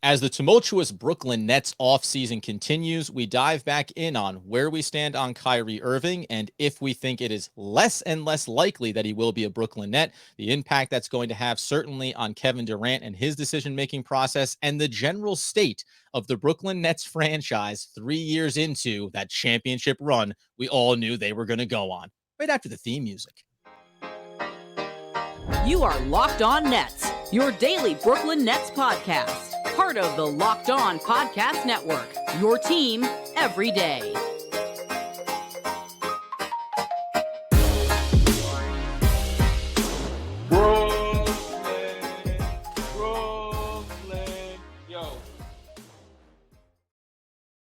As the tumultuous Brooklyn Nets offseason continues, we dive back in on where we stand on Kyrie Irving and if we think it is less and less likely that he will be a Brooklyn Net, the impact that's going to have certainly on Kevin Durant and his decision-making process, and the general state of the Brooklyn Nets franchise 3 years into that championship run we all knew they were going to go on. Right after the theme music. You are Locked On Nets, your daily Brooklyn Nets podcast. Part of the Locked On Podcast Network, your team every day. Brooklyn, yo.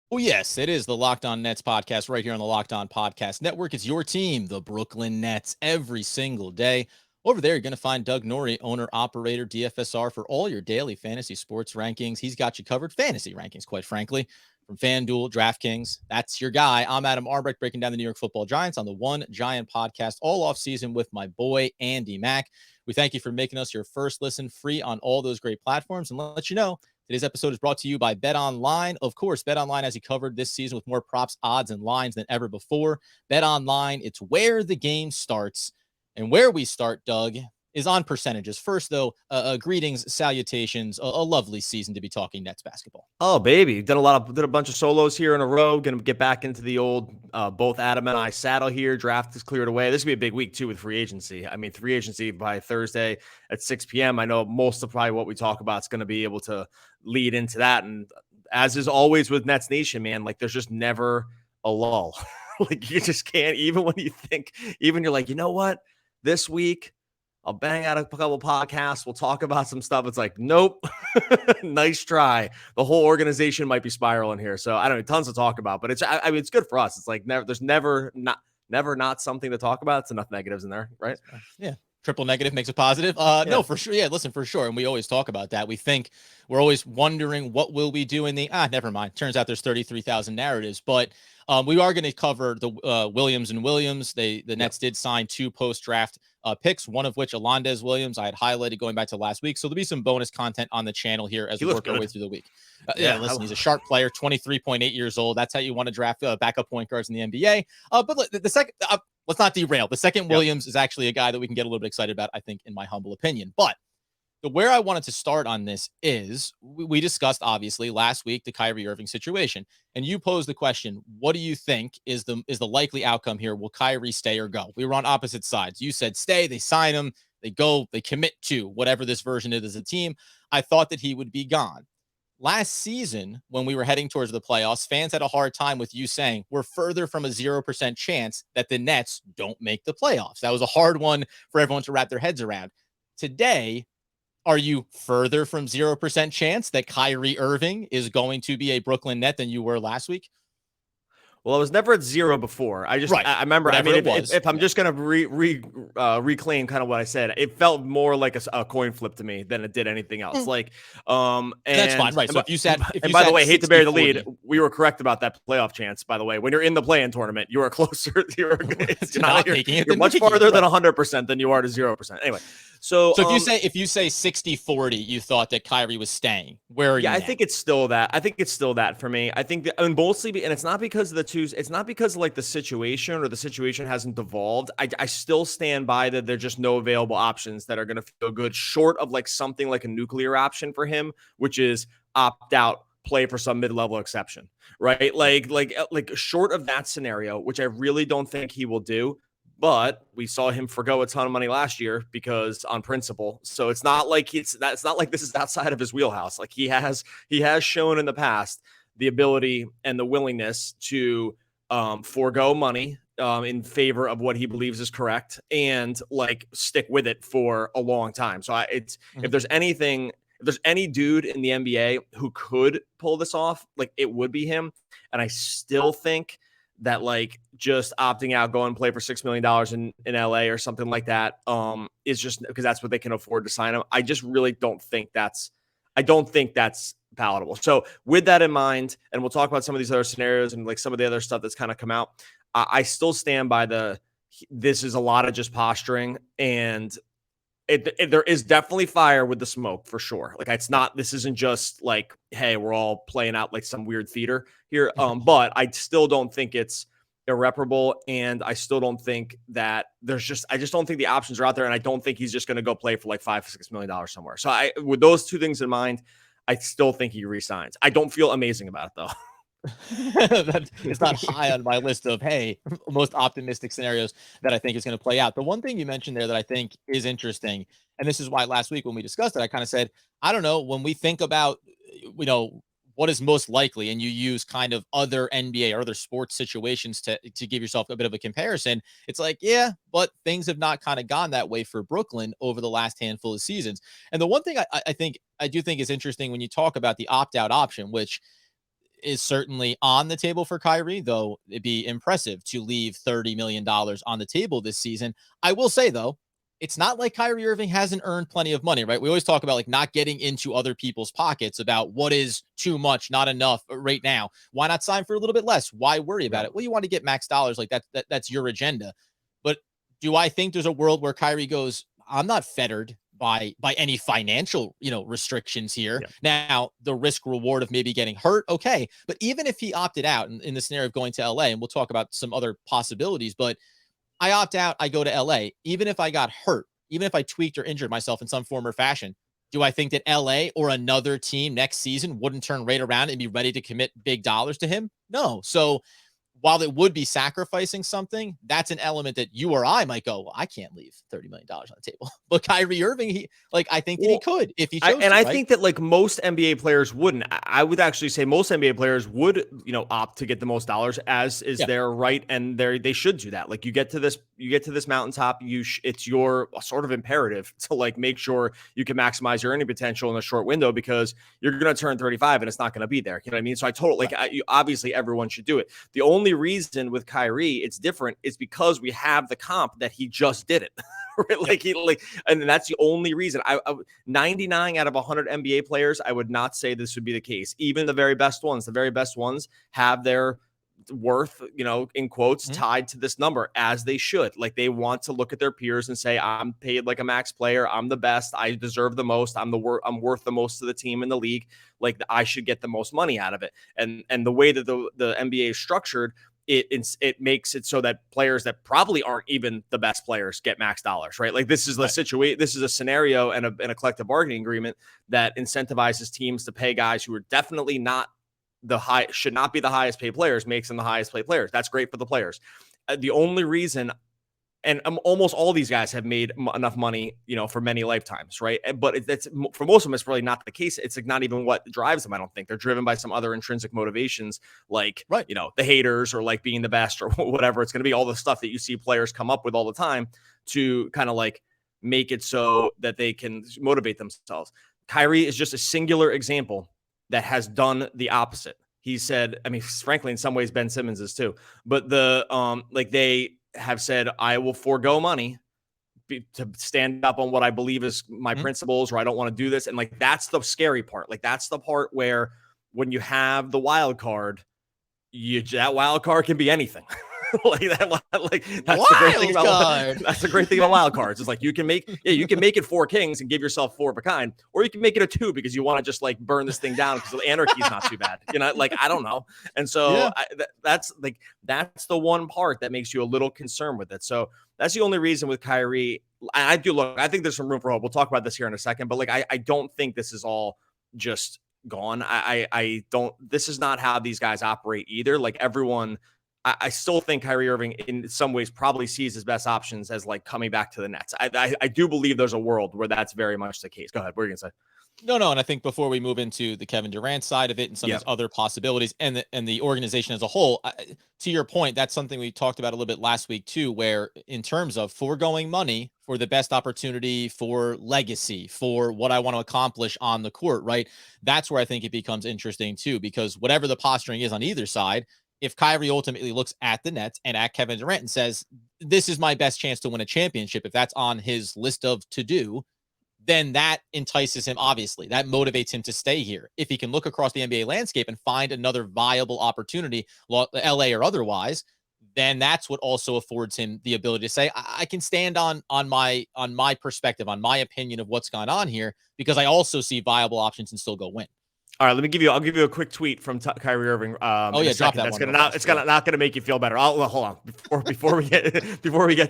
Oh, yes, it is the Locked On Nets podcast right here on the Locked On Podcast Network. It's your team, the Brooklyn Nets, every single day. Over there, you're going to find Doug Norrie, owner, operator, DFSR, for all your daily fantasy sports rankings. He's got you covered. Fantasy rankings, quite frankly, from FanDuel, DraftKings. That's your guy. I'm Adam Arbrecht, breaking down the New York Football Giants on the One Giant podcast all off season with my boy, Andy Mack. We thank you for making us your first listen, free on all those great platforms. And let you know, today's episode is brought to you by BetOnline. Of course, BetOnline has you covered this season with more props, odds, and lines than ever before. BetOnline, it's where the game starts. And where we start, Doug, is on percentages. First, though, greetings, salutations, a lovely season to be talking Nets basketball. Oh, baby. Did a bunch of solos here in a row. Going to get back into the old, both Adam and I saddle here. Draft is cleared away. This will be a big week, too, with free agency. I mean, free agency by Thursday at 6 p.m. I know most of probably what we talk about is going to be able to lead into that. And as is always with Nets Nation, man, like there's just never a lull. Like you just can't, even when you think, even you're like, you know what? This week, I'll bang out a couple podcasts. We'll talk about some stuff. It's like, nope. Nice try. The whole organization might be spiraling here. So I don't know, tons to talk about, but I mean, it's good for us. It's like there's never not something to talk about. It's enough negatives in there, right? Yeah. Triple negative makes a positive. No, for sure. Yeah, listen, for sure. And we always talk about that. We think we're always wondering what will we do in the, never mind. Turns out there's 33,000 narratives, but we are going to cover the Williams and Williams. The Nets did sign 2 post-draft picks, one of which Alondes Williams I had highlighted going back to last week. So there'll be some bonus content on the channel here as we work our way through the week. Listen, he's a sharp player, 23.8 years old. That's how you want to draft backup point guards in the NBA. But the second, let's not derail. The second Williams is actually a guy that we can get a little bit excited about, I think, in my humble opinion. But where I wanted to start on this is we discussed, obviously, last week the Kyrie Irving situation. And you posed the question, what do you think is the likely outcome here? Will Kyrie stay or go? We were on opposite sides. You said stay, they sign him, they go, they commit to whatever this version is as a team. I thought that he would be gone. Last season, when we were heading towards the playoffs, fans had a hard time with you saying we're further from a 0% chance that the Nets don't make the playoffs. That was a hard one for everyone to wrap their heads around. Today, are you further from 0% chance that Kyrie Irving is going to be a Brooklyn Net than you were last week? Well, I was never at 0 before. I remember. Whatever I mean, if I'm just going to reclaim kind of what I said, it felt more like a coin flip to me than it did anything else. Like, and that's fine, right? So if you said, by the way, hate to bury the lead, we were correct about that playoff chance. By the way, when you're in the play-in tournament, you are closer. You're much farther than 100% than you are to 0%. Anyway. So if you say 60-40, you thought that Kyrie was staying. Where are you? I think it's still that. I think it's still that for me. I think that, and mostly, and it's not because of the twos. It's not because of like the situation or the situation hasn't devolved. I still stand by that. There's just no available options that are going to feel good, short of like something like a nuclear option for him, which is opt out, play for some mid-level exception, right? Like short of that scenario, which I really don't think he will do. But we saw him forgo a ton of money last year because on principle. So it's not like this is outside of his wheelhouse. Like he has shown in the past the ability and the willingness to forego money in favor of what he believes is correct and like stick with it for a long time. So if there's any dude in the NBA who could pull this off, like it would be him. And I still think that like just opting out, go and play for $6 million in LA or something like that is just because that's what they can afford to sign him. I just really don't think that's palatable. So with that in mind, and we'll talk about some of these other scenarios and like some of the other stuff that's kind of come out, I still stand by this is a lot of just posturing, and There is definitely fire with the smoke for sure. Like this isn't just like, hey, we're all playing out like some weird theater here. But I still don't think it's irreparable. And I still don't think that I just don't think the options are out there. And I don't think he's just going to go play for like $5-6 million somewhere. So with those two things in mind, I still think he resigns. I don't feel amazing about it though. It's not high on my list of, hey, most optimistic scenarios that I think is going to play out. The one thing you mentioned there that I think is interesting, and this is why last week when we discussed it, I kind of said, I don't know, when we think about, what is most likely, and you use kind of other NBA or other sports situations to give yourself a bit of a comparison, it's like, yeah, but things have not kind of gone that way for Brooklyn over the last handful of seasons. And the one thing I do think is interesting when you talk about the opt-out option, which is certainly on the table for Kyrie, though it'd be impressive to leave $30 million on the table this season. I will say, though, it's not like Kyrie Irving hasn't earned plenty of money, right? We always talk about like not getting into other people's pockets about what is too much, not enough right now. Why not sign for a little bit less? Why worry about it? Well, you want to get max dollars, like that's your agenda. But do I think there's a world where Kyrie goes, I'm not fettered by any financial, restrictions here. Yeah. Now, the risk reward of maybe getting hurt, okay. But even if he opted out in the scenario of going to LA, and we'll talk about some other possibilities, but I opt out, I go to LA, even if I got hurt, even if I tweaked or injured myself in some form or fashion, do I think that LA or another team next season wouldn't turn right around and be ready to commit big dollars to him? No. So while it would be sacrificing something, that's an element that you or I might go, well, I can't leave $30 million on the table. But Kyrie Irving, I think that he could if he chose to, I think that like most NBA players wouldn't. I would actually say most NBA players would, opt to get the most dollars, as is their right, and they should do that. Like you get to this mountaintop, it's your sort of imperative to like make sure you can maximize your earning potential in a short window, because you're going to turn 35 and it's not going to be there. You know what I mean? So I totally obviously everyone should do it. The only reason with Kyrie it's different is because we have the comp that he just did it. Right? And that's the only reason. 99 out of 100 NBA players, I would not say this would be the case. Even the very best ones have their worth, in quotes, tied to this number, as they should. Like they want to look at their peers and say, I'm paid like a max player. I'm the best. I deserve the most. I'm worth the most to the team in the league. Like I should get the most money out of it. And the way that the NBA is structured, it makes it so that players that probably aren't even the best players get max dollars, right? Like this is the situation. This is a scenario and a collective bargaining agreement that incentivizes teams to pay guys who are definitely not should not be the highest paid players, makes them the highest paid players. That's great for the players. The only reason, and almost all these guys have made enough money, for many lifetimes, right? But that's for most of them, it's really not the case. It's like not even what drives them. I don't think they're driven by some other intrinsic motivations, like the haters or like being the best or whatever. It's going to be all the stuff that you see players come up with all the time to kind of like make it so that they can motivate themselves. Kyrie is just a singular example that has done the opposite. He said, I mean, frankly, in some ways, Ben Simmons is too, but they have said, I will forego money to stand up on what I believe is my principles, or I don't want to do this. And like, that's the scary part. Like, that's the part where when you have the wild card, that wild card can be anything. That's the great thing about wild cards. It's like you can make it 4 kings and give yourself 4 of a kind, or you can make it a 2 because you want to just like burn this thing down because the anarchy is not too bad. I don't know. And so that's the one part that makes you a little concerned with it. So that's the only reason with Kyrie. I think there's some room for hope. We'll talk about this here in a second, but I don't think this is all just gone. I don't. This is not how these guys operate either. Like everyone. I still think Kyrie Irving in some ways probably sees his best options as like coming back to the Nets. I do believe there's a world where that's very much the case. Go ahead. What are you going to say? No. And I think before we move into the Kevin Durant side of it and some of these other possibilities and the organization as a whole, to your point, that's something we talked about a little bit last week too, where in terms of foregoing money for the best opportunity, for legacy, for what I want to accomplish on the court, right? That's where I think it becomes interesting too, because whatever the posturing is on either side, if Kyrie ultimately looks at the Nets and at Kevin Durant and says, this is my best chance to win a championship, if that's on his list of to do, then that entices him, obviously. That motivates him to stay here. If he can look across the NBA landscape and find another viable opportunity, LA or otherwise, then that's what also affords him the ability to say, I can stand on my perspective, on my opinion of what's gone on here, because I also see viable options and still go win. All right, I'll give you a quick tweet from Kyrie Irving. Oh yeah, drop that. That's not gonna make you feel better. Hold on before we get to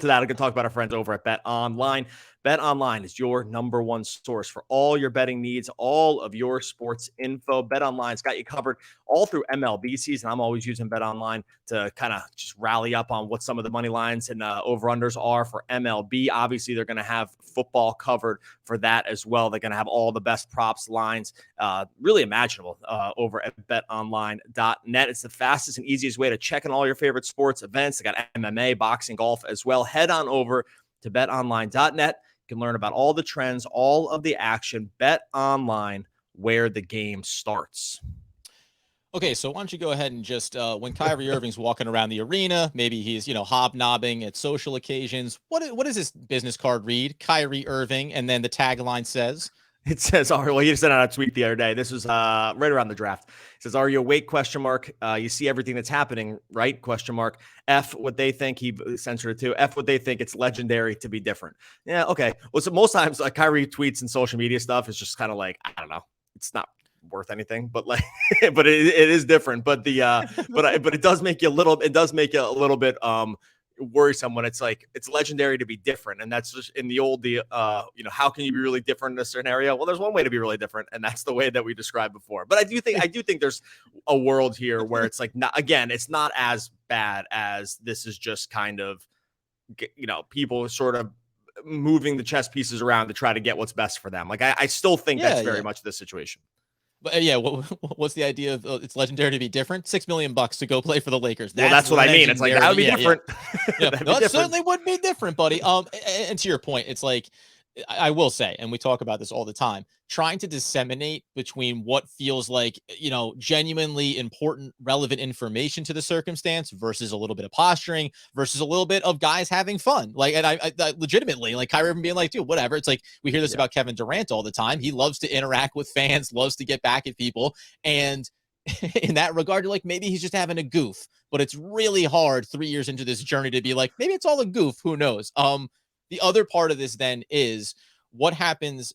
that. I'm gonna talk about our friends over at Bet Online. Bet Online is your number one source for all your betting needs, all of your sports info. Bet Online's got you covered all through MLB season. I'm always using Bet Online to kind of just rally up on what some of the money lines and over-unders are for MLB. Obviously, they're going to have football covered for that as well. They're going to have all the best props lines, really imaginable, over at betonline.net. It's the fastest and easiest way to check in all your favorite sports events. They got MMA, boxing, golf as well. Head on over to betonline.net. You can learn about all the trends, all of the action. Bet Online, where the game starts. Okay, so why don't you go ahead and just, when Kyrie Irving's walking around the arena, maybe he's, hobnobbing at social occasions. What does this business card read? Kyrie Irving, and then the tagline says? It says, well, you sent out a tweet the other day. This was right around the draft. It says, "Are you awake? ? You see everything that's happening, right? ? F what they think." He censored it too. F what they think. It's legendary to be different. Yeah, okay. Well, so most times, Kyrie tweets and social media stuff is just kind of like, I don't know. It's not worth anything, but but it is different. But but it does make you a little. It does make you a little bit worrisome when it's like it's legendary to be different, and that's just in the old how can you be really different in a certain area? Well, there's one way to be really different, and that's the way that we described before. But I do think there's a world here where it's like, not, again, it's not as bad as this is just kind of people sort of moving the chess pieces around to try to get what's best for them. Like I still think that's very much the situation. But what's the idea of it's legendary to be different? $6 million to go play for the Lakers. That's what I mean. It's like that would be different. Yeah. It certainly would be different, buddy. And to your point, it's like, I will say, and we talk about this all the time, trying to disseminate between what feels like, genuinely important, relevant information to the circumstance versus a little bit of posturing versus a little bit of guys having fun. Like, and I legitimately, like Kyrie Irving being like, dude, whatever. It's like, we hear this about Kevin Durant all the time. He loves to interact with fans, loves to get back at people. And in that regard, you're like, maybe he's just having a goof, but it's really hard 3 years into this journey to be like, maybe it's all a goof. Who knows? The other part of this then is what happens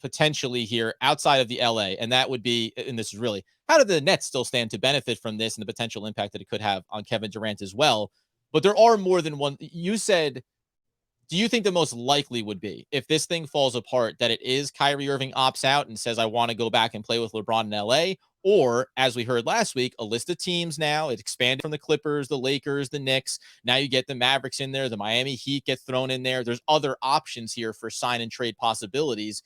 potentially here outside of the LA. And that would be, and this is really, how do the Nets still stand to benefit from this and the potential impact that it could have on Kevin Durant as well? But there are more than one. You said, do you think the most likely would be, if this thing falls apart, that it is Kyrie Irving opts out and says, I want to go back and play with LeBron in LA? Or, as we heard last week, a list of teams now, it expanded from the Clippers, the Lakers, the Knicks. Now you get the Mavericks in there. The Miami Heat get thrown in there. There's other options here for sign and trade possibilities.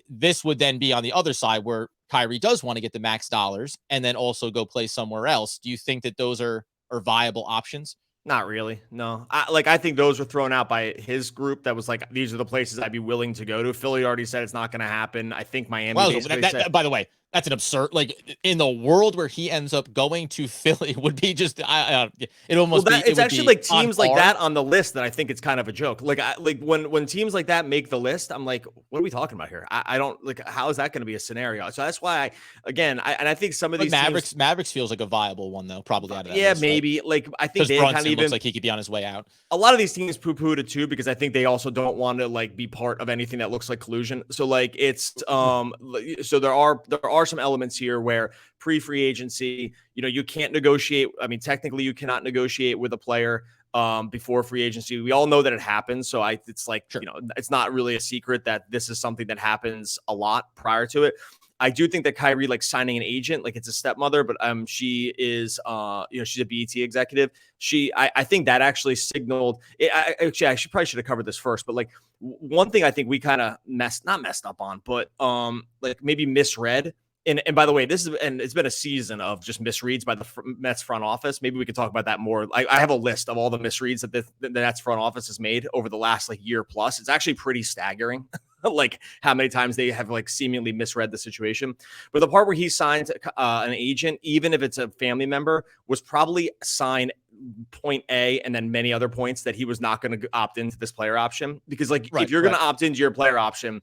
This would then be on the other side where Kyrie does want to get the max dollars and then also go play somewhere else. Do you think that those are viable options? Not really. No. I think those were thrown out by his group. That was like, these are the places I'd be willing to go to. Philly already said it's not going to happen. I think Miami. Well, by the way, that's an absurd, like, in the world where he ends up going to Philly would be just, it almost be, it's actually like teams like that on the list that I think it's kind of a joke. Like, when teams like that make the list, I'm like, what are we talking about here? I don't, like, how is that going to be a scenario? So that's why I think some of these Mavericks feels like a viable one though, probably out of that list, maybe. Like, I think they Brunson kind of looks like he could be on his way out. A lot of these teams poo-pooed it too, because I think they also don't want to like be part of anything that looks like collusion. So like it's so there are some elements here where pre-free agency, you can't negotiate. I mean, technically you cannot negotiate with a player before free agency. We all know that it happens. So it's like, sure, it's not really a secret that this is something that happens a lot prior to it. I do think that Kyrie, like, signing an agent, like, it's a stepmother, but she is, she's a BET executive. I think that actually signaled. I probably should have covered this first, but like one thing I think we kind of not messed up on, but like maybe misread. And by the way, it's been a season of just misreads by the Mets front office. Maybe we could talk about that more. I have a list of all the misreads that the Nets front office has made over the last like year plus. It's actually pretty staggering, like how many times they have like seemingly misread the situation. But the part where he signed an agent, even if it's a family member, was probably signed point A and then many other points that he was not going to opt into this player option. Because like if you're going to opt into your player option,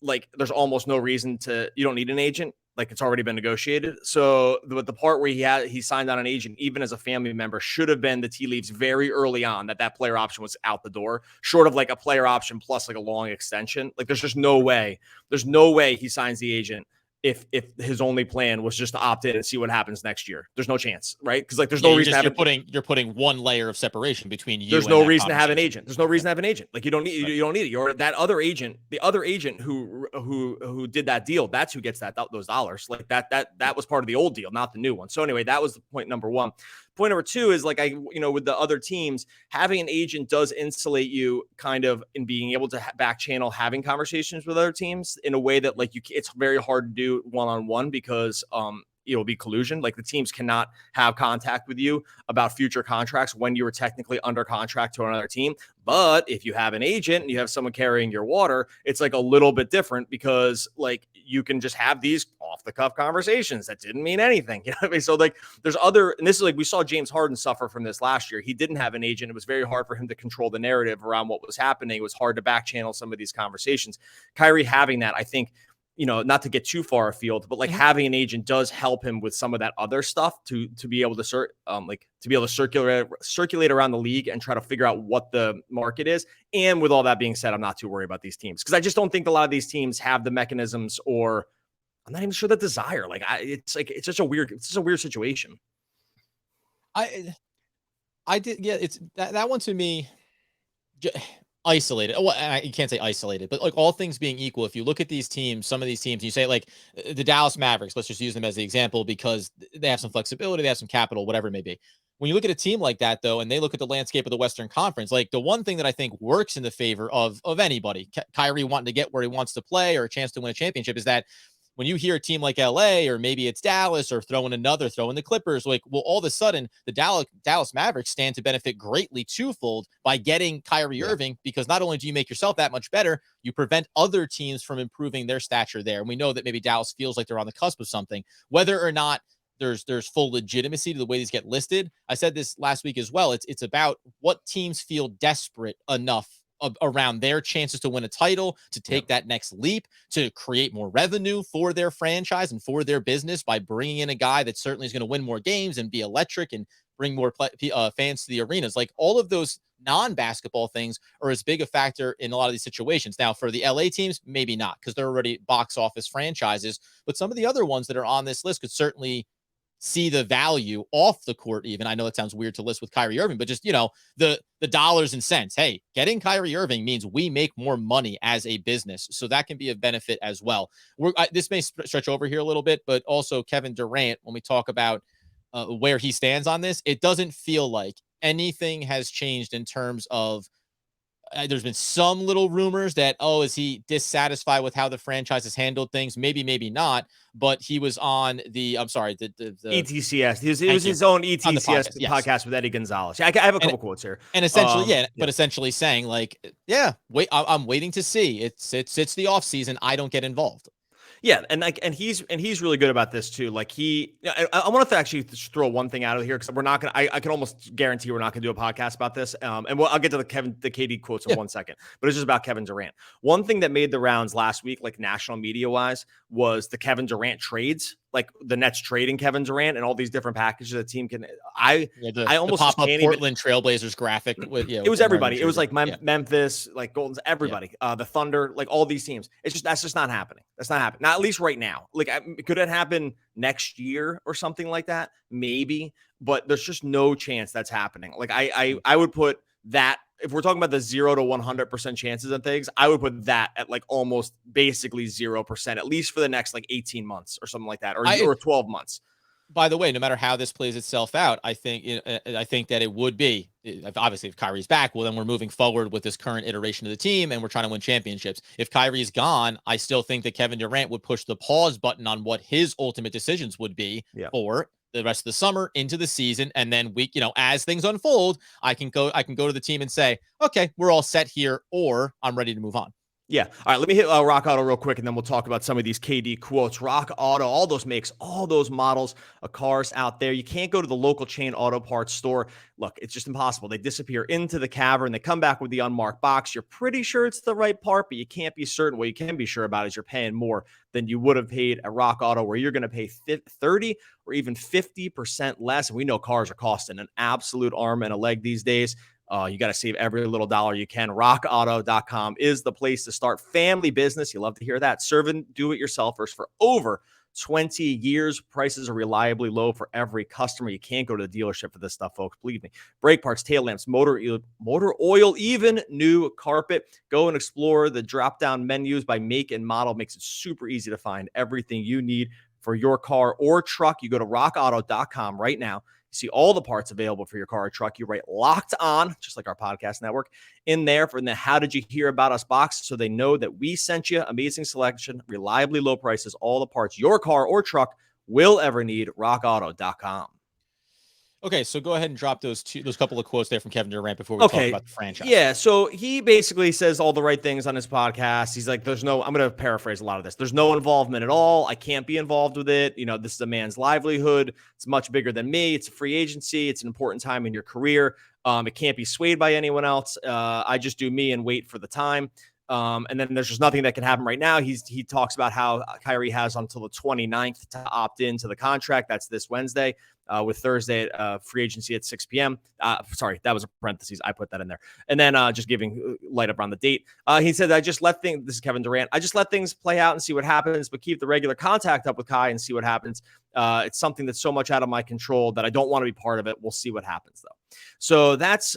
like there's almost no reason you don't need an agent. Like it's already been negotiated. So the part where he signed on an agent, even as a family member, should have been the tea leaves very early on that player option was out the door, short of like a player option plus like a long extension. Like there's just no way. There's no way he signs the agent if his only plan was just to opt in and see what happens next year. There's no chance, right? Because like there's no reason you're putting one layer of separation between you. There's no reason to have an agent. There's no reason to have an agent. Like you don't need it. You're that other agent, the other agent who did that deal. That's who gets those dollars. Like that was part of the old deal, not the new one. So anyway, that was the point number one. Point number two is like with the other teams, having an agent does insulate you kind of in being able to back channel having conversations with other teams in a way that like it's very hard to do one-on-one because it'll be collusion. Like the teams cannot have contact with you about future contracts when you were technically under contract to another team. But if you have an agent and you have someone carrying your water, it's like a little bit different because like you can just have these off the cuff conversations that didn't mean anything. You know what I mean? So like there's and this is like, we saw James Harden suffer from this last year. He didn't have an agent. It was very hard for him to control the narrative around what was happening. It was hard to back channel some of these conversations. Kyrie having that, I think, not to get too far afield, but like having an agent does help him with some of that other stuff to be able to circulate around the league and try to figure out what the market is. And with all that being said, I'm not too worried about these teams because I just don't think a lot of these teams have the mechanisms, or I'm not even sure the desire. Like it's such a weird situation. I did. Yeah. It's that one to me. Isolated. Well, you can't say isolated, but like all things being equal, if you look at these teams, some of these teams, you say like the Dallas Mavericks, let's just use them as the example because they have some flexibility, they have some capital, whatever it may be. When you look at a team like that, though, and they look at the landscape of the Western Conference, like the one thing that I think works in the favor of anybody, Kyrie wanting to get where he wants to play or a chance to win a championship, is that when you hear a team like LA or maybe it's Dallas or throw in the Clippers, like, well, all of a sudden the Dallas Mavericks stand to benefit greatly twofold by getting Kyrie Irving, because not only do you make yourself that much better, you prevent other teams from improving their stature there. And we know that maybe Dallas feels like they're on the cusp of something, whether or not there's full legitimacy to the way these get listed. I said this last week as well. It's about what teams feel desperate enough around their chances to win a title, to take that next leap, to create more revenue for their franchise and for their business by bringing in a guy that certainly is going to win more games and be electric and bring more fans to the arenas. Like all of those non-basketball things are as big a factor in a lot of these situations. Now, for the LA teams, maybe not, because they're already box office franchises, but some of the other ones that are on this list could certainly see the value off the court. Even, I know it sounds weird to list with Kyrie Irving, but just, the dollars and cents. Hey, getting Kyrie Irving means we make more money as a business. So that can be a benefit as well. This may stretch over here a little bit, but also Kevin Durant, when we talk about where he stands on this, it doesn't feel like anything has changed in terms of there's been some little rumors that, is he dissatisfied with how the franchise has handled things? Maybe not. But he was on the ETCS. It was his own ETCS podcast with Eddie Gonzalez. I have a couple quotes here. And essentially, but essentially saying like, wait, I'm waiting to see. It's the off season. I don't get involved. Yeah, and he's really good about this too. Like I want to actually just throw one thing out of here because we're not gonna. I can almost guarantee we're not gonna do a podcast about this. And I'll get to the KD quotes in 1 second. But it's just about Kevin Durant. One thing that made the rounds last week, like national media wise, was the Kevin Durant trades. Like the Nets trading Kevin Durant and all these different packages the team can. I almost pop up Portland Trailblazers graphic with it was everybody. It was like Memphis, like Golden's, everybody, the Thunder, like all these teams. That's just not happening. That's not happening. Not at least right now. Like could it happen next year or something like that? Maybe, but there's just no chance that's happening. Like I would put that. If we're talking about the 0 to 100% chances of things, I would put that at like almost basically 0%, at least for the next like 18 months or something like that, or 12 months. By the way, no matter how this plays itself out, I think that it would be, obviously, if Kyrie's back, well, then we're moving forward with this current iteration of the team and we're trying to win championships. If Kyrie's gone, I still think that Kevin Durant would push the pause button on what his ultimate decisions would be for the rest of the summer into the season. And then as things unfold, I can go to the team and say, okay, we're all set here, or I'm ready to move on. Yeah. All right. Let me hit Rock Auto real quick, and then we'll talk about some of these KD quotes. Rock Auto, all those makes, all those models of cars out there. You can't go to the local chain auto parts store. Look, it's just impossible. They disappear into the cavern. They come back with the unmarked box. You're pretty sure it's the right part, but you can't be certain. What you can be sure about is you're paying more than you would have paid at Rock Auto, where you're going to pay 30 or even 50% less. And we know cars are costing an absolute arm and a leg these days. You got to save every little dollar you can. RockAuto.com is the place to start. Family business. You love to hear that. Serving do-it-yourselfers for over 20 years. Prices are reliably low for every customer. You can't go to the dealership for this stuff, folks. Believe me. Brake parts, tail lamps, motor oil, even new carpet. Go and explore the drop-down menus by make and model. Makes it super easy to find everything you need for your car or truck. You go to RockAuto.com right now. See all the parts available for your car or truck. You write Locked On, just like our podcast network, in there for the How Did You Hear About Us box, so they know that we sent you. Amazing selection, reliably low prices, all the parts your car or truck will ever need. RockAuto.com. Okay, so go ahead and drop those couple of quotes there from Kevin Durant before we talk about the franchise. Yeah, so he basically says all the right things on his podcast. He's like, I'm going to paraphrase a lot of this. There's no involvement at all. I can't be involved with it. You know, this is a man's livelihood. It's much bigger than me. It's a free agency. It's an important time in your career. It can't be swayed by anyone else. I just do me and wait for the time. And then there's just nothing that can happen right now. He talks about how Kyrie has until the 29th to opt into the contract. That's this Wednesday. With Thursday free agency at 6 p.m. Sorry, that was a parentheses. I put that in there. And then just giving light up around the date. He said, this is Kevin Durant. I just let things play out and see what happens, but keep the regular contact up with Kai and see what happens. It's something that's so much out of my control that I don't want to be part of it. We'll see what happens, though. So that's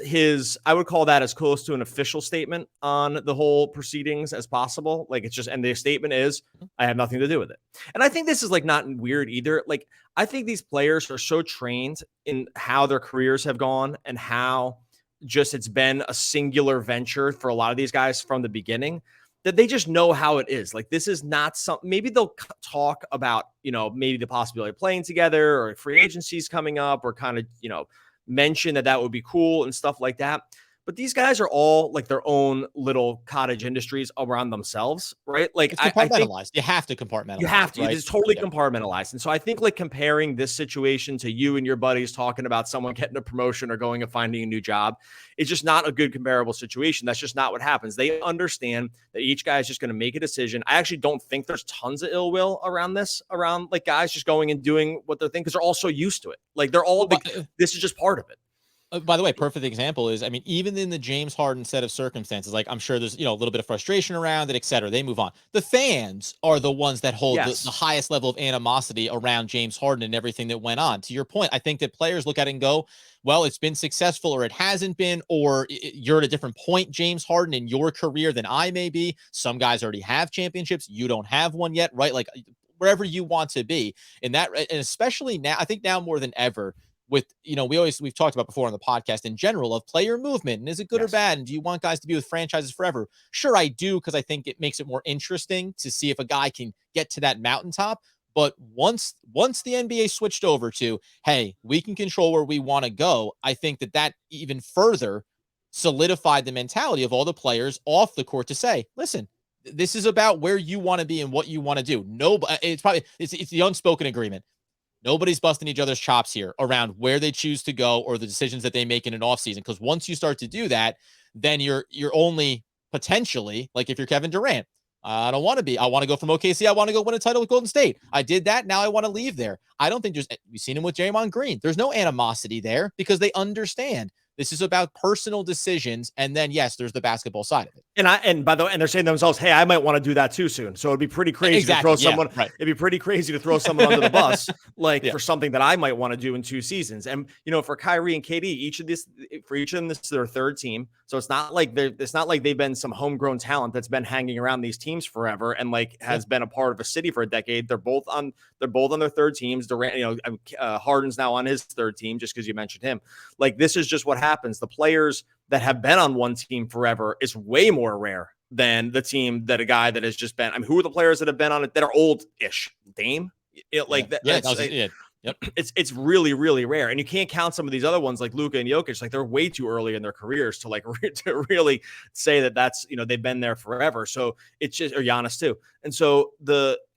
I would call that as close to an official statement on the whole proceedings as possible. Like, it's just, and the statement is, I have nothing to do with it. And I think this is like not weird either. Like, I think these players are so trained in how their careers have gone and how just it's been a singular venture for a lot of these guys from the beginning, that they just know how it is. Like, this is not something, maybe they'll talk about, maybe the possibility of playing together or free agencies coming up, or kind of, mention that would be cool and stuff like that. But these guys are all like their own little cottage industries around themselves, right? Like, it's compartmentalized. You have to compartmentalize. You have to. Right? It's totally compartmentalized. And so I think like comparing this situation to you and your buddies talking about someone getting a promotion or going and finding a new job is just not a good comparable situation. That's just not what happens. They understand that each guy is just going to make a decision. I actually don't think there's tons of ill will around like guys just going and doing what they're thinking, because they're all so used to it. Like, they're all like, this is just part of it. By the way, perfect example is, even in the James Harden set of circumstances, like, I'm sure there's, a little bit of frustration around it, et cetera. They move on. The fans are the ones that hold the highest level of animosity around James Harden and everything that went on. To your point, I think that players look at it and go, well, it's been successful, or it hasn't been, or you're at a different point, James Harden, in your career than I may be. Some guys already have championships. You don't have one yet, right? Like, wherever you want to be in that. And especially now, I think now more than ever, with, we've talked about before on the podcast in general of player movement, and is it good or bad? And do you want guys to be with franchises forever? Sure, I do, because I think it makes it more interesting to see if a guy can get to that mountaintop. But once the NBA switched over to, hey, we can control where we want to go, I think that even further solidified the mentality of all the players off the court to say, listen, this is about where you want to be and what you want to do. It's the unspoken agreement. Nobody's busting each other's chops here around where they choose to go or the decisions that they make in an offseason. Because once you start to do that, then you're only potentially, like, if you're Kevin Durant, I don't want to be. I want to go from OKC. I want to go win a title with Golden State. I did that. Now I want to leave there. I don't think we've seen him with Draymond Green. There's no animosity there because they understand this is about personal decisions. And then, yes, there's the basketball side of it. And by the way, and they're saying to themselves, hey, I might want to do that too soon. So it'd be pretty crazy to throw someone. Right. It'd be pretty crazy to throw someone under the bus, for something that I might want to do in 2 seasons. And, for Kyrie and KD, each of them, this is their third team. So it's not like they've been some homegrown talent that's been hanging around these teams forever and has been a part of a city for a decade. They're both on their third teams. Durant, Harden's now on his third team, just because you mentioned him. Like, this is just what happens. The players that have been on one team forever is way more rare than the team that a guy that has just been. Who are the players that have been on it that are old-ish? Dame? Yep. It's really, really rare. And you can't count some of these other ones like Luka and Jokic. Like they're way too early in their careers to like to really say that that's, they've been there forever. So it's just, or Giannis too. And so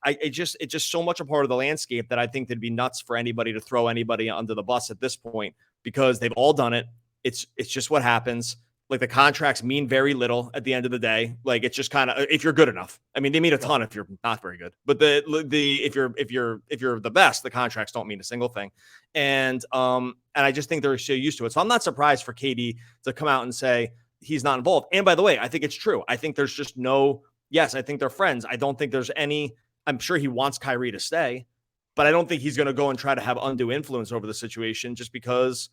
it's just so much a part of the landscape that I think it'd be nuts for anybody to throw anybody under the bus at this point, because they've all done it. It's just what happens. Like the contracts mean very little at the end of the day. Like it's just kind of, if you're good enough. I mean, they mean a ton if you're not very good, but if you're the best, the contracts don't mean a single thing. And I just think they're so used to it. So I'm not surprised for KD to come out and say he's not involved. And by the way, I think it's true. I think there's just yes, I think they're friends. I don't think there's I'm sure he wants Kyrie to stay, but I don't think he's going to go and try to have undue influence over the situation just because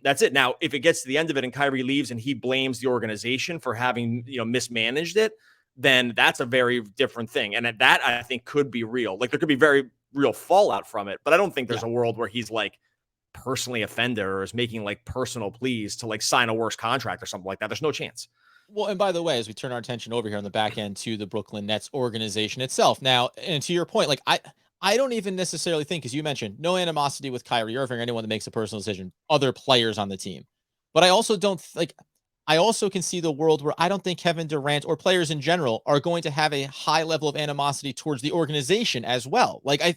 that's it. Now, if it gets to the end of it and Kyrie leaves and he blames the organization for having, mismanaged it, then that's a very different thing. And that I think could be real. Like there could be very real fallout from it, but I don't think there's a world where he's like personally offended or is making like personal pleas to like sign a worse contract or something like that. There's no chance. Well, and by the way, as we turn our attention over here on the back end to the Brooklyn Nets organization itself now, and to your point, like I don't even necessarily think, as you mentioned, no animosity with Kyrie Irving or anyone that makes a personal decision, other players on the team. But I also don't I also can see the world where I don't think Kevin Durant or players in general are going to have a high level of animosity towards the organization as well. Like I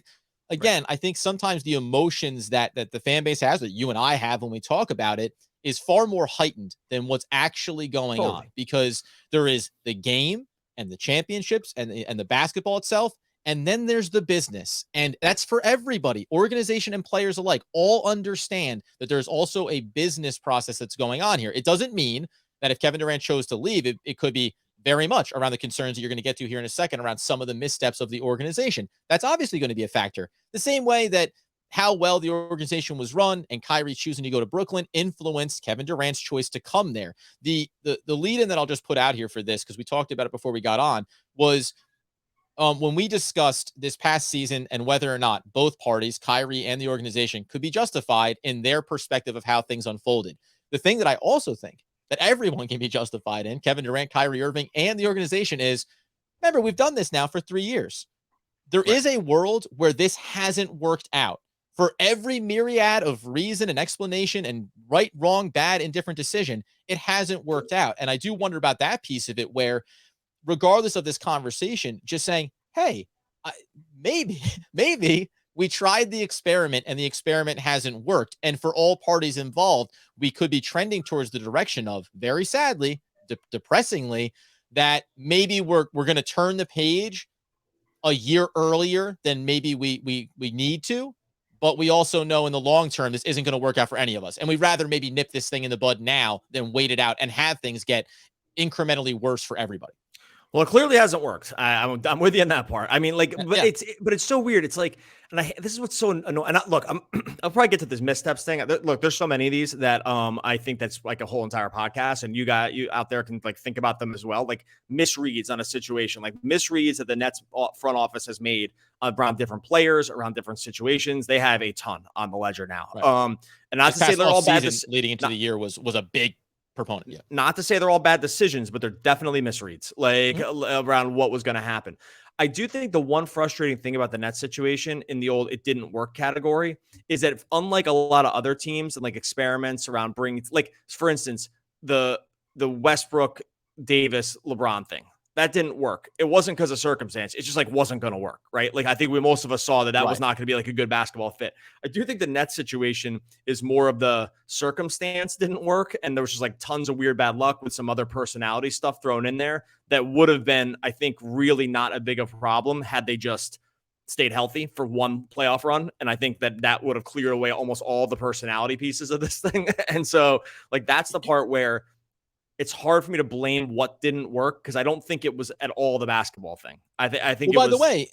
think sometimes the emotions that the fan base has, that you and I have when we talk about it, is far more heightened than what's actually going on, because there is the game and the championships and the basketball itself. And then there's the business, and that's for everybody, organization and players alike, all understand that there's also a business process that's going on here. It doesn't mean that if Kevin Durant chose to leave, it could be very much around the concerns that you're going to get to here in a second around some of the missteps of the organization. That's obviously going to be a factor. The same way that how well the organization was run and Kyrie choosing to go to Brooklyn influenced Kevin Durant's choice to come there. The lead-in that I'll just put out here for this, because we talked about it before we got on, was when we discussed this past season and whether or not both parties, Kyrie and the organization, could be justified in their perspective of how things unfolded. The thing that I also think that everyone can be justified in, Kevin Durant, Kyrie Irving, and the organization, is, remember, we've done this now for 3 years. There is a world where this hasn't worked out. For every myriad of reason and explanation and right, wrong, bad, indifferent decision, it hasn't worked out. And I do wonder about that piece of it, where regardless of this conversation, just saying, hey, maybe we tried the experiment and the experiment hasn't worked. And for all parties involved, we could be trending towards the direction of, very sadly, depressingly, that maybe we're going to turn the page a year earlier than maybe we need to. But we also know in the long term, this isn't going to work out for any of us. And we'd rather maybe nip this thing in the bud now than wait it out and have things get incrementally worse for everybody. Well, it clearly hasn't worked. I'm with you on that part. I mean, like, but it's so weird. It's like, and this is what's so annoying. And look, I'll probably get to this missteps thing. Look, there's so many of these that I think that's like a whole entire podcast, and you out there can like think about them as well. Like misreads on a situation, like misreads that the Nets front office has made around different players, around different situations. They have a ton on the ledger now. Right. And not to say they're all bad. Leading into the year was a big proponent. Yeah. Not to say they're all bad decisions, but they're definitely misreads, like around what was going to happen. I do think the one frustrating thing about the Nets situation in the old "it didn't work" category is that, unlike a lot of other teams and like experiments around bringing, like for instance, the Westbrook, Davis, LeBron thing, that didn't work. It wasn't because of circumstance. It just like wasn't going to work, right? Like I think most of us saw that was not going to be like a good basketball fit. I do think the Nets situation is more of the circumstance didn't work, and there was just like tons of weird bad luck with some other personality stuff thrown in there that would have been, I think, really not a big of a problem had they just stayed healthy for one playoff run. And I think that would have cleared away almost all the personality pieces of this thing. And so like that's the part where it's hard for me to blame what didn't work, because I don't think it was at all the basketball thing. I think. Well, by the way,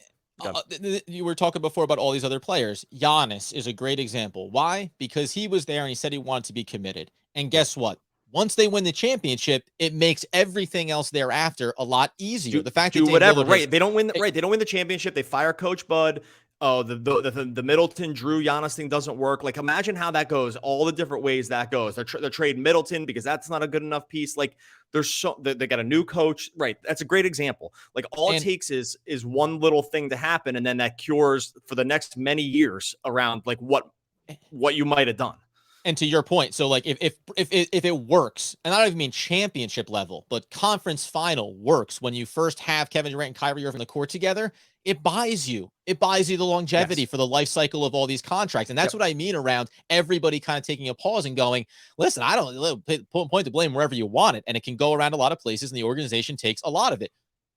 you were talking before about all these other players. Giannis is a great example. Why? Because he was there and he said he wanted to be committed. And guess what? Once they win the championship, it makes everything else thereafter a lot easier. The fact that whatever, right? They don't win. Right? They don't win the championship. They fire Coach Bud. oh, the Middleton Drew Giannis thing doesn't work. Like, imagine how that goes. All the different ways that goes. They're trading Middleton because that's not a good enough piece. Like, they got a new coach, right? That's a great example. Like, all it takes is one little thing to happen, and then that cures for the next many years around like what you might have done. And to your point, so like if it works, and I don't even mean championship level, but conference final works when you first have Kevin Durant and Kyrie Irving on the court together, it buys you the longevity for the life cycle of all these contracts. And that's what I mean around everybody kind of taking a pause and going, listen, I don't point the blame wherever you want it. And it can go around a lot of places, and the organization takes a lot of it.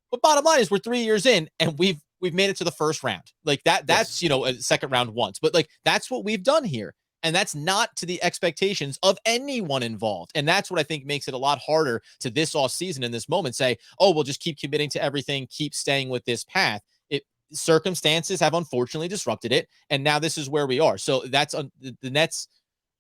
But bottom line is we're 3 years in and we've made it to the first round. Like that's, a second round once, but like, that's what we've done here. And that's not to the expectations of anyone involved. And that's what I think makes it a lot harder to this off season in this moment say, oh, we'll just keep committing to everything, keep staying with this path. Circumstances have unfortunately disrupted it. And now this is where we are. So that's the Nets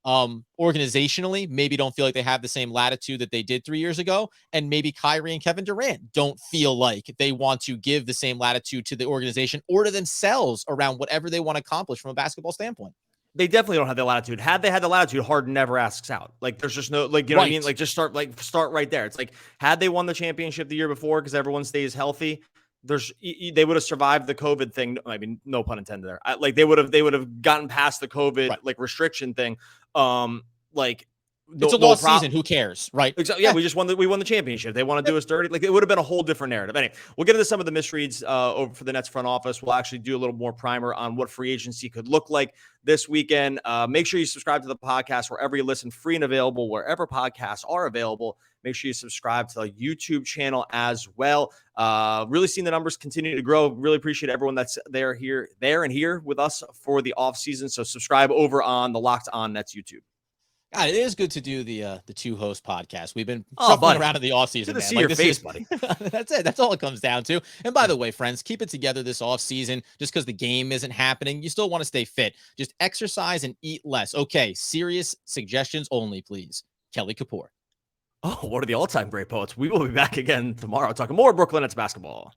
organizationally maybe don't feel like they have the same latitude that they did 3 years ago. And maybe Kyrie and Kevin Durant don't feel like they want to give the same latitude to the organization or to themselves around whatever they want to accomplish from a basketball standpoint. They definitely don't have the latitude. Had they had the latitude, Harden never asks out. Like, there's just no, like, you know what I mean? Like, just start right there. It's like, had they won the championship the year before because everyone stays healthy, they would have survived the COVID thing. I mean, no pun intended there. Like, they would have gotten past the COVID like restriction thing. It's a lost season. Who cares, right? Exactly. Yeah, we won the championship. They want to do us dirty. Like, it would have been a whole different narrative. Anyway, we'll get into some of the misreads over for the Nets front office. We'll actually do a little more primer on what free agency could look like this weekend. Make sure you subscribe to the podcast wherever you listen, free and available wherever podcasts are available. Make sure you subscribe to the YouTube channel as well. Really seeing the numbers continue to grow. Really appreciate everyone that's there and here with us for the off season. So subscribe over on the Locked On Nets YouTube. God, it is good to do the two host podcast. We've been shuffling around in the off season. Good to see your face, buddy. That's it. That's all it comes down to. And by the way, friends, keep it together this off season. Just because the game isn't happening, you still want to stay fit. Just exercise and eat less. Okay, serious suggestions only, please. Kelly Kapoor. Oh, what are the all-time great poets? We will be back again tomorrow talking more Brooklyn Nets basketball.